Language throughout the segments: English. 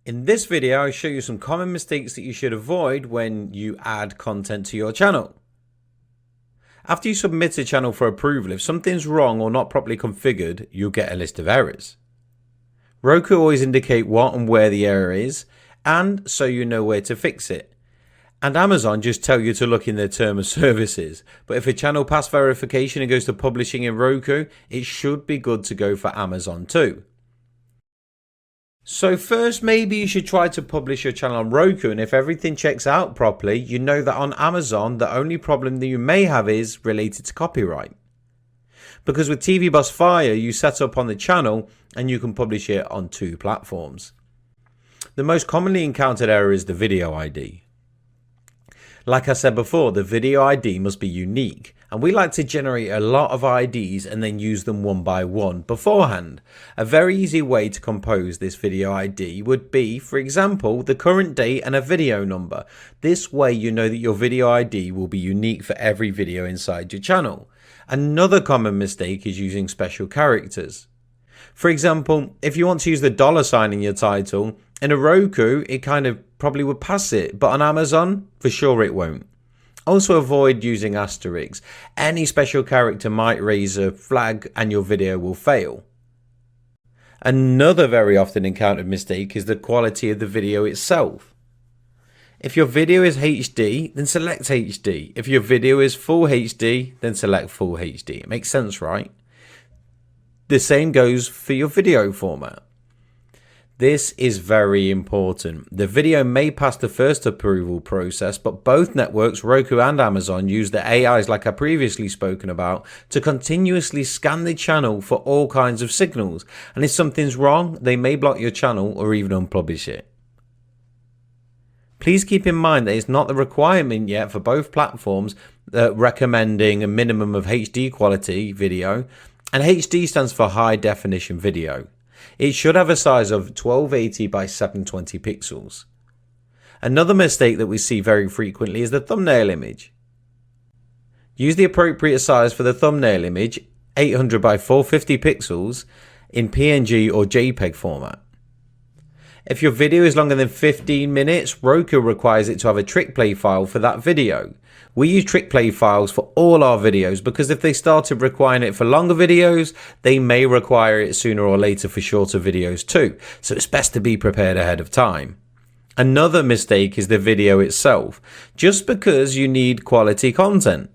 In this video, I'll show you some common mistakes that you should avoid when you add content to your channel. After you submit a channel for approval, if something's wrong or not properly configured, you'll get a list of errors. Roku always indicate what and where the error is, and so you know where to fix it. And Amazon just tell you to look in their terms of services. But if a channel passed verification and goes to publishing in Roku, it should be good to go for Amazon too. So first, maybe you should try to publish your channel on Roku, and if everything checks out properly, you know that on Amazon, the only problem that you may have is related to copyright. Because with TV Boss Fire, you set up on the channel and you can publish it on 2 platforms. The most commonly encountered error is the video ID. Like I said before, the video ID must be unique, and we like to generate a lot of IDs and then use them one by one beforehand. A very easy way to compose this video ID would be, for example, the current date and a video number. This way you know that your video ID will be unique for every video inside your channel. Another common mistake is using special characters. For example, if you want to use the $ in your title, in a Roku, it kind of probably would pass it, but on Amazon, for sure it won't. Also avoid using asterisks. Any special character might raise a flag and your video will fail. Another very often encountered mistake is the quality of the video itself. If your video is HD, then select HD. If your video is full HD, then select full HD. It makes sense, right? The same goes for your video format. This is very important. The video may pass the first approval process, but both networks, Roku and Amazon, use the AIs like I previously spoken about to continuously scan the channel for all kinds of signals. And if something's wrong, they may block your channel or even unpublish it. Please keep in mind that it's not the requirement yet for both platforms recommending a minimum of HD quality video, and HD stands for high definition video. It should have a size of 1280 by 720 pixels. Another mistake that we see very frequently is the thumbnail image. Use the appropriate size for the thumbnail image, 800 by 450 pixels, in PNG or JPEG format. If your video is longer than 15 minutes, Roku requires it to have a TrickPlay file for that video. We use TrickPlay files for all our videos because if they started requiring it for longer videos, they may require it sooner or later for shorter videos too. So it's best to be prepared ahead of time. Another mistake is the video itself, just because you need quality content.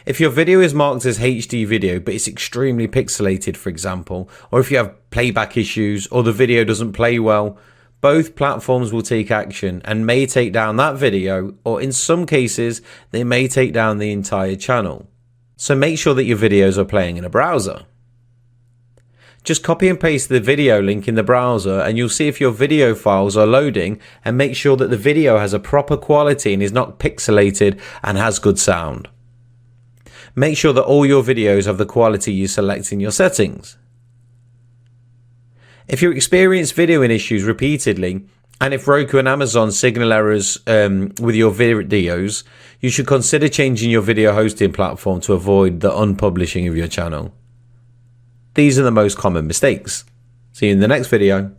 If your video is marked as HD video but it's extremely pixelated, for example, or if you have playback issues or the video doesn't play well, both platforms will take action and may take down that video, or in some cases they may take down the entire channel. So make sure that your videos are playing in a browser. Just copy and paste the video link in the browser and you'll see if your video files are loading, and make sure that the video has a proper quality and is not pixelated and has good sound. Make sure that all your videos have the quality you select in your settings. If you experience videoing issues repeatedly, and if Roku and Amazon signal errors with your videos, you should consider changing your video hosting platform to avoid the unpublishing of your channel. These are the most common mistakes. See you in the next video.